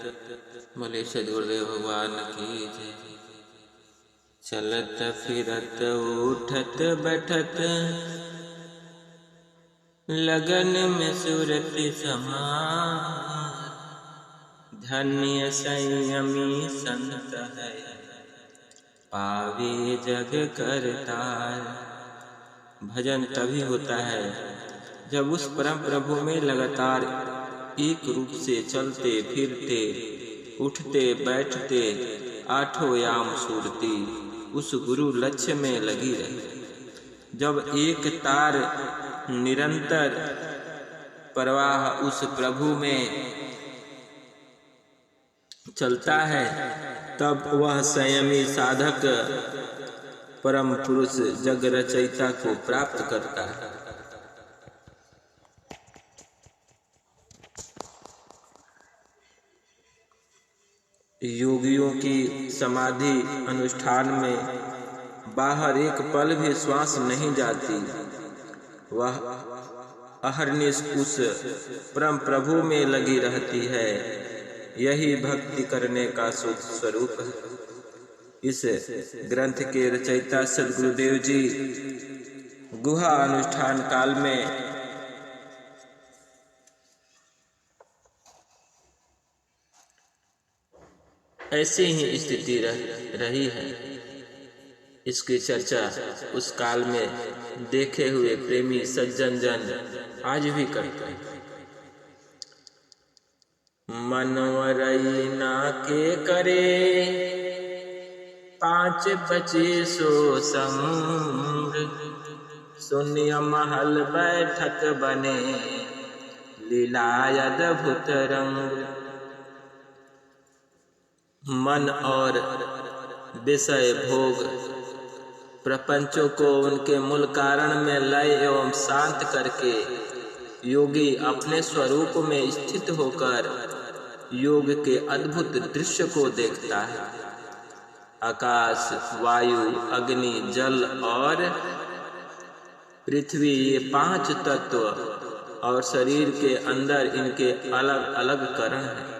बोले सद्गुरुदेव भगवान की जय। चलत फिरत उठत बैठत लगन में सुरति समार। धन्य संयमी संत है पावे जग करतार। भजन तभी होता है जब उस परम प्रभु में लगातार एक रूप से चलते फिरते उठते बैठते आठों याम सूरती उस गुरु लक्ष्य में लगी रहे। जब एक तार निरंतर प्रवाह उस प्रभु में चलता है तब वह संयमी साधक परम पुरुष जग रचयिता को प्राप्त करता है। योगियों की समाधि अनुष्ठान में बाहर एक पल भी श्वास नहीं जाती। वह अहर्निश उस परम प्रभु में लगी रहती है। यही भक्ति करने का शुद्ध स्वरूप है। इस ग्रंथ के रचयिता सद्गुरुदेव जी गुहा अनुष्ठान काल में ऐसी ही स्थिति रही है। इसकी चर्चा उस काल में देखे हुए प्रेमी सज्जन जन आज भी करते हैं। मनवरई ना के करे 5 बचे सो संग। शून्य महल बैठक बने लीला अद्भुत रंग। मन और विषय भोग प्रपंचों को उनके मूल कारण में लय एवं शांत करके योगी अपने स्वरूप में स्थित होकर योग के अद्भुत दृश्य को देखता है। आकाश, वायु, अग्नि, जल और पृथ्वी ये 5 तत्व और शरीर के अंदर इनके अलग अलग करण हैं।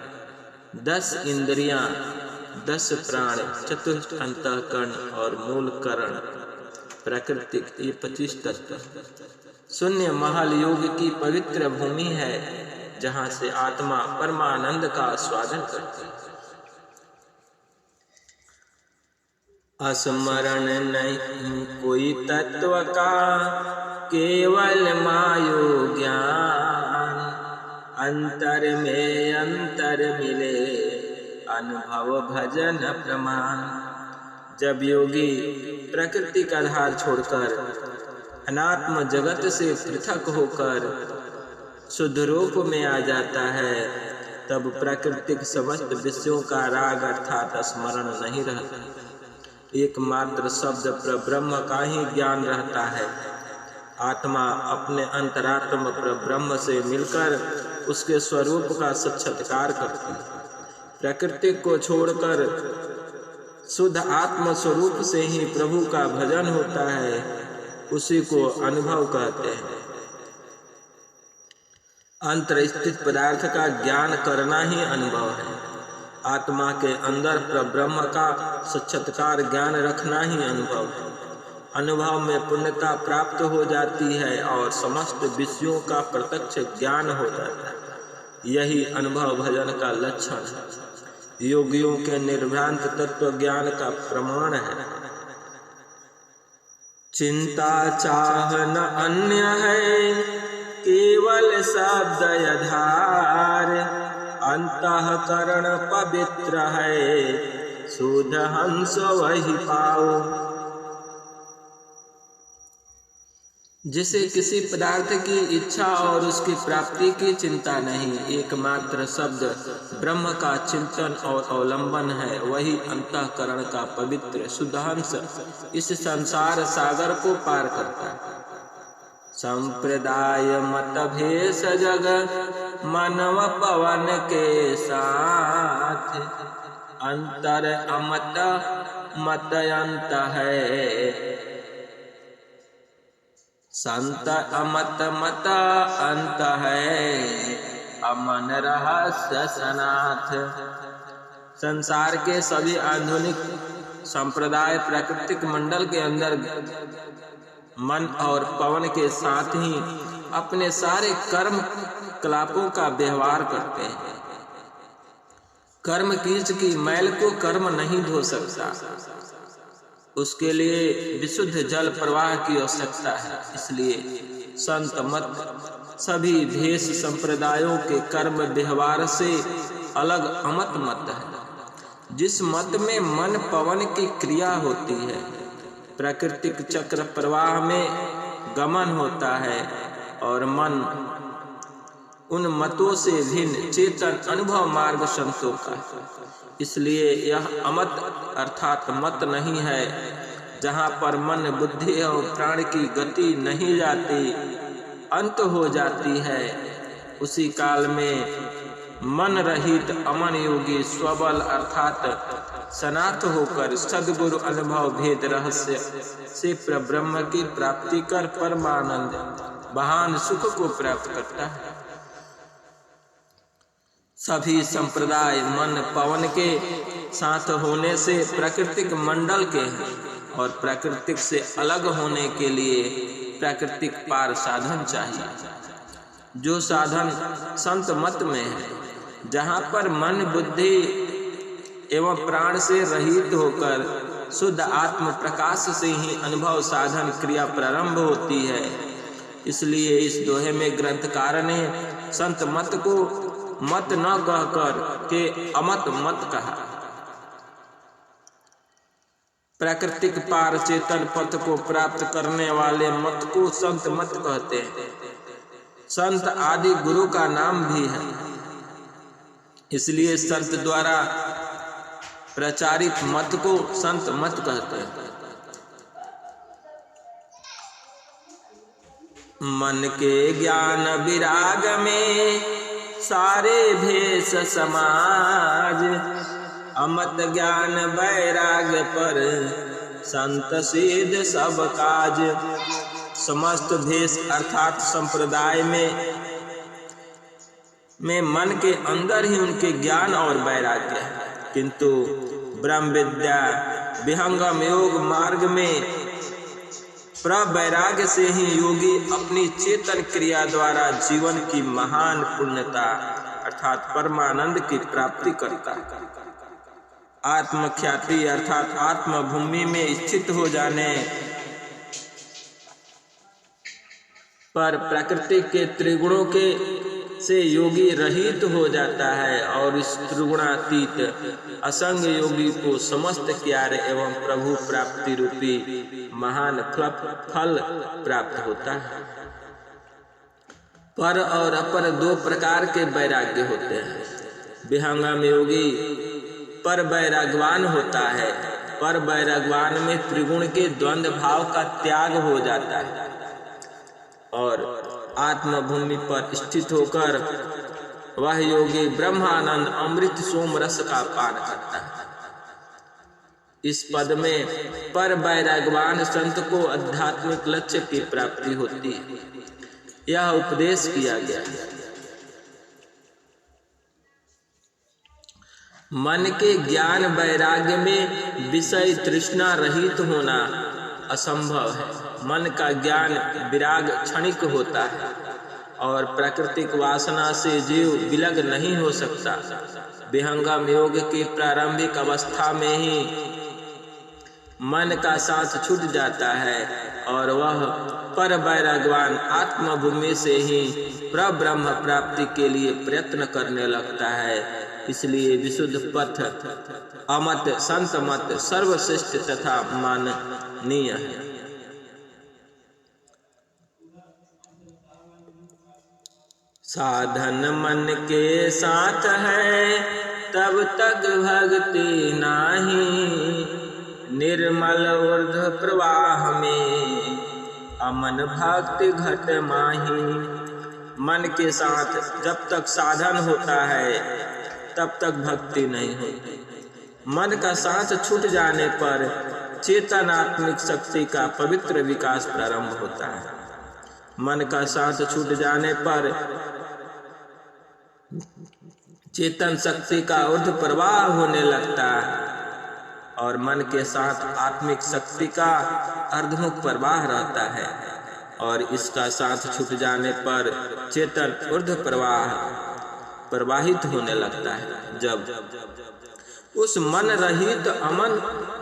10 इंद्रियां, 10 प्राण, चतुर्थ अंतःकरण और मूल करण प्राकृतिक ये 25 तत्व। शून्य महल योग की पवित्र भूमि है जहाँ से आत्मा परमानंद का स्वादन करती है। अस्मरण नहीं कोई तत्व का केवल मायो ज्ञान। अंतर में अंतर मिले अनुभव भजन प्रमाण। जब योगी प्रकृति का आधार छोड़कर अनात्म जगत से पृथक होकर शुद्ध रूप में आ जाता है तब प्राकृतिक समस्त विषयों का राग अर्थात स्मरण नहीं रहता। एकमात्र शब्द परब्रह्म का ही ज्ञान रहता है। आत्मा अपने अंतरात्म परब्रह्म से मिलकर उसके स्वरूप का साक्षात्कार करती है। प्रकृति को छोड़कर शुद्ध आत्म स्वरूप से ही प्रभु का भजन होता है। उसी को अनुभव कहते हैं। अंतर स्थित पदार्थ का ज्ञान करना ही अनुभव है। आत्मा के अंदर परब्रह्म का साक्षात्कार ज्ञान रखना ही अनुभव है। अनुभव में पूर्णता प्राप्त हो जाती है और समस्त विषयों का प्रत्यक्ष ज्ञान हो जाता है। यही अनुभव भजन का लक्षण है। योगियों के निर्भ्रांत तत्व ज्ञान का प्रमाण है। चिंता चाह न अन्य है केवल शब्द आधार। अंतःकरण पवित्र है शुद्ध हंस वही पाओ। जिसे किसी पदार्थ की इच्छा और उसकी प्राप्ति की चिंता नहीं, एकमात्र शब्द ब्रह्म का चिंतन और अवलंबन है, वही अंतःकरण का पवित्र शुद्ध हंस इस संसार सागर को पार करता है। संप्रदाय मत भेष जग मानव पवन के साथ। अंतर अमत मत अंत है संत अमत मत अंत है। अमन रहस्य सनाथ। संसार के सभी आधुनिक संप्रदाय प्राकृतिक मंडल के अंदर मन और पवन के साथ ही अपने सारे कर्म कलापों का व्यवहार करते हैं। कर्म कीच की मैल को कर्म नहीं धो सकता, उसके लिए विशुद्ध जल प्रवाह की आवश्यकता है। इसलिए संत मत सभी भेष संप्रदायों के कर्म व्यवहार से अलग अमत मत है, जिस मत में मन पवन की क्रिया होती है, प्राकृतिक चक्र प्रवाह में गमन होता है और मन उन मतों से भिन्न चेतन अनुभव मार्ग संतों का। इसलिए यह अमत अर्थात मत नहीं है जहाँ पर मन बुद्धि और प्राण की गति नहीं जाती, अंत हो जाती है। उसी काल में मन रहित अमन योगी स्वबल अर्थात सनाथ होकर सद्गुरु अनुभव भेद रहस्य से ब्रह्म की प्राप्ति कर परमानंद महान सुख को प्राप्त करता है। सभी संप्रदाय मन पवन के साथ होने से प्राकृतिक मंडल के हैं और प्राकृतिक से अलग होने के लिए प्राकृतिक पार साधन चाहिए। जो साधन संत मत में है, जहाँ पर मन बुद्धि एवं प्राण से रहित होकर शुद्ध आत्म प्रकाश से ही अनुभव साधन क्रिया प्रारंभ होती है। इसलिए इस दोहे में ग्रंथकार ने संत मत को मत न कहकर के अमत मत कहा। प्राकृतिक पार चेतन पथ को प्राप्त करने वाले मत को संत मत कहते हैं। संत आदि गुरु का नाम भी है, इसलिए संत द्वारा प्रचारित मत को संत मत कहते हैं। मन के ज्ञान विराग में सारे भेष समाज, अमत ज्ञान वैराग्य पर संत सिद्ध सब काज। समस्त भेष अर्थात संप्रदाय में मन के अंदर ही उनके ज्ञान और वैराग्य है, किंतु ब्रह्म विद्या विहंगम योग मार्ग में प्रवैराग्य से ही योगी अपनी चेतन क्रिया द्वारा जीवन की महान पुण्यता अर्थात परमानंद की प्राप्ति करता है। आत्मख्याति अर्थात आत्मभूमि में स्थित हो जाने पर प्रकृति के त्रिगुणों के से योगी रहित हो जाता है और इस त्रिगुणातीत असंग योगी को समस्त कार्य एवं प्रभु प्राप्ति रूपी महान फल प्राप्त होता है। पर और अपर दो प्रकार के वैराग्य होते हैं। विहंगम योगी पर वैराग्यवान होता है। पर वैराग्यवान में त्रिगुण के द्वंद्व भाव का त्याग हो जाता है और आत्मभूमि पर स्थित होकर वह योगी ब्रह्मानंद अमृत सोम रस का पान करता है। इस पद में पर वैराग्यवान संत को आध्यात्मिक लक्ष्य की प्राप्ति होती है, यह उपदेश किया गया है। मन के ज्ञान वैराग्य में विषय तृष्णा रहित होना असंभव है। मन का ज्ञान विराग क्षणिक होता है और प्राकृतिक वासना से जीव विलग नहीं हो सकता। विहंगम योग की प्रारंभिक अवस्था में ही मन का साथ छूट जाता है और वह पर वैराग्यवान आत्मभूमि से ही परब्रह्म प्राप्ति के लिए प्रयत्न करने लगता है। इसलिए विशुद्ध पथ अमत संत मत सर्वश्रेष्ठ तथा माननीय है। साधन मन के साथ है तब तक भक्ति नाही, निर्मल ऊर्ध्व प्रवाह में अमन भक्ति घट माही। मन के साथ जब तक साधन होता है तब तक भक्ति नहीं होती। मन का साथ छूट जाने पर चेतनात्मिक शक्ति का पवित्र विकास प्रारंभ होता है। मन का साथ छूट जाने पर चेतन शक्ति का ऊर्ध्व प्रवाह होने लगता है और मन के साथ आत्मिक शक्ति का अर्धमुख प्रवाह रहता है और इसका साथ छूट जाने पर चेतन ऊर्ध्व प्रवाह प्रवाहित होने लगता है। जब उस मन रहित अमन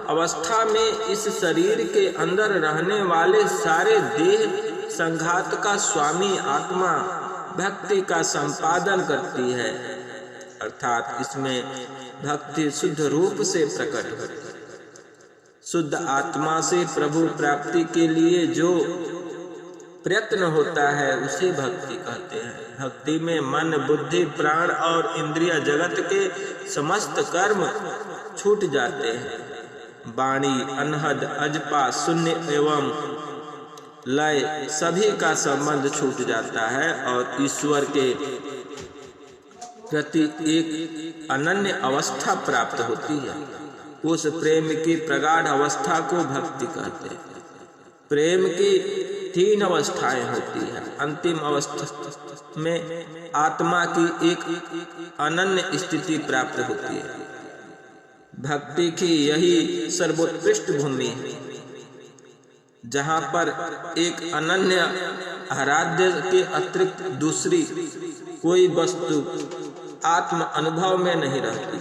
अवस्था में इस शरीर के अंदर रहने वाले सारे देह संघात का स्वामी आत्मा भक्ति का संपादन करती है, अर्थात इसमें भक्ति शुद्ध रूप से प्रकट होती है। शुद्ध आत्मा से प्रभु प्राप्ति के लिए जो प्रयत्न होता है उसे भक्ति कहते हैं। भक्ति में मन, बुद्धि, प्राण और इंद्रिय जगत के समस्त कर्म छूट जाते हैं। वाणी, अनहद, अजपा, शून्य एवं लय सभी का संबंध छूट जाता है और ईश्वर के प्रति एक अनन्य अवस्था प्राप्त होती है। उस प्रेम की प्रगाढ़ अवस्था को भक्ति कहते हैं। प्रेम की 3 अवस्थाएं होती है। अंतिम अवस्था में आत्मा की एक अनन्य स्थिति प्राप्त होती है। भक्ति की यही सर्वोत्कृष्ट भूमि है जहाँ पर एक अनन्य आराध्य के अतिरिक्त दूसरी कोई वस्तु आत्म अनुभव में नहीं रहती।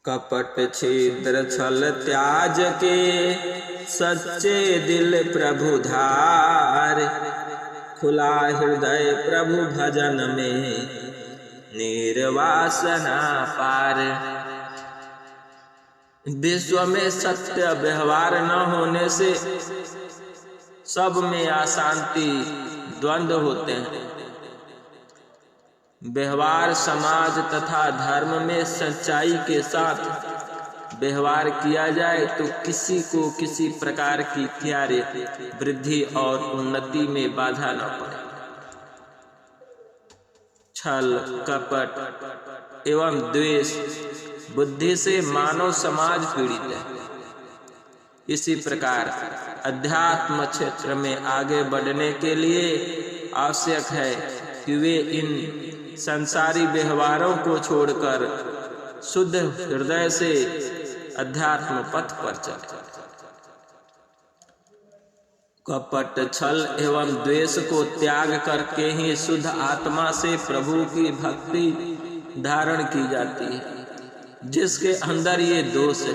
कपट, छिद्र, छल त्याज के सच्चे दिल प्रभु धार, खुला हृदय प्रभु भजन में निर्वासना पार। विश्व में सत्य व्यवहार न होने से सब में अशांति, द्वंद्व होते हैं। व्यवहार समाज तथा धर्म में सच्चाई के साथ व्यवहार किया जाए तो किसी को किसी प्रकार की कार्य वृद्धि और उन्नति में बाधा न पड़े। छल, कपट एवं द्वेष बुद्धि से मानव समाज पीड़ित है। इसी प्रकार अध्यात्म क्षेत्र में आगे बढ़ने के लिए आवश्यक है कि वे इन संसारी व्यवहारों को छोड़कर शुद्ध हृदय से अध्यात्म पथ पर चले। कपट, छल एवं द्वेष को त्याग करके ही शुद्ध आत्मा से प्रभु की भक्ति धारण की जाती है। जिसके अंदर ये दोष है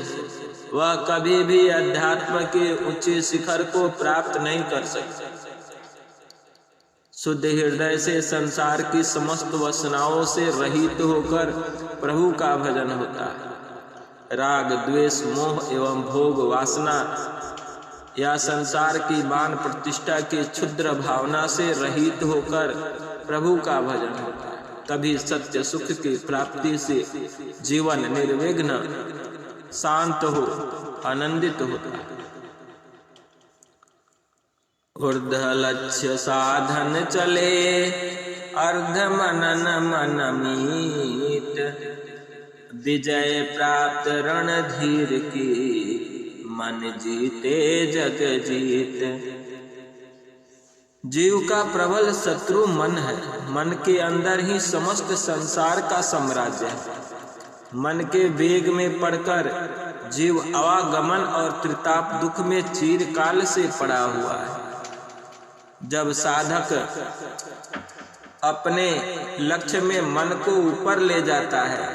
वह कभी भी अध्यात्म के उच्च शिखर को प्राप्त नहीं कर सकता। शुद्ध हृदय से संसार की समस्त वासनाओं से रहित होकर प्रभु का भजन होता है। राग, द्वेष, मोह एवं भोग वासना या संसार की मान प्रतिष्ठा की क्षुद्र भावना से रहित होकर प्रभु का भजन होता है। तभी सत्य सुख की प्राप्ति से जीवन निर्विघ्न, शांत हो, आनंदित होता है। ऊर्ध लक्ष्य साधन चले, अर्ध मनन मन मीत, विजय प्राप्त रणधीर की, मन जीते जग जीत। जीव का प्रबल शत्रु मन है। मन के अंदर ही समस्त संसार का साम्राज्य है। मन के वेग में पड़कर जीव आवागमन और त्रिताप दुख में चिरकाल से पड़ा हुआ है। जब साधक अपने लक्ष्य में मन को ऊपर ले जाता है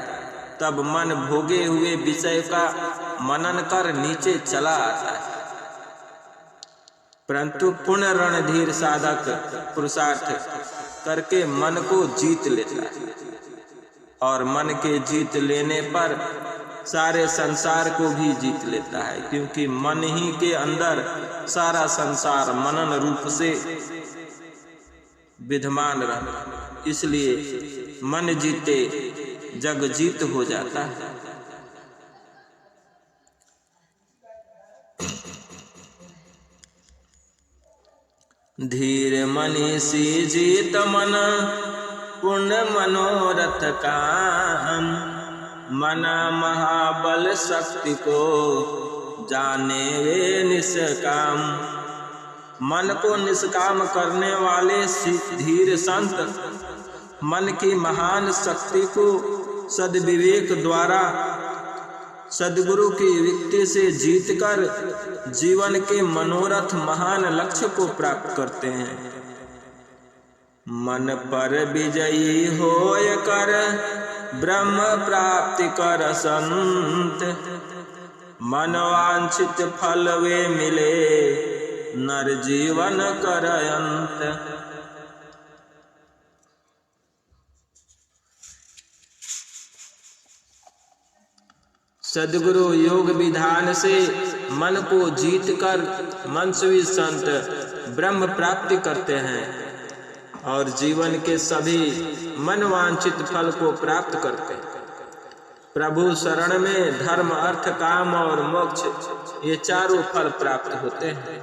तब मन भोगे हुए विषय का मनन कर नीचे चला आता है। परंतु पूर्ण रणधीर साधक पुरुषार्थ करके मन को जीत लेता है और मन के जीत लेने पर सारे संसार को भी जीत लेता है, क्योंकि मन ही के अंदर सारा संसार मनन रूप से विद्यमान रहता। इसलिए मन जीते जग जीत हो जाता है। धीर मनीषी जीत मन, पुण्य मनोरथ काम, मना महाबल शक्ति को जाने वे निष्काम। मन को निष्काम करने वाले धीर संत मन की महान शक्ति को सद्विवेक द्वारा सद्गुरु की युक्ति से जीतकर जीवन के मनोरथ महान लक्ष्य को प्राप्त करते हैं। मन पर विजयी होय कर ब्रह्म प्राप्ति कर संत, मन वांछित फल वे मिले नर जीवन कर अंत। सद्गुरु योग विधान से मन को जीतकर मनस्वी संत ब्रह्म प्राप्ति करते हैं और जीवन के सभी मनवांछित फल को प्राप्त करते हैं। प्रभु शरण में धर्म अर्थ काम और मोक्ष ये चारों फल प्राप्त होते हैं।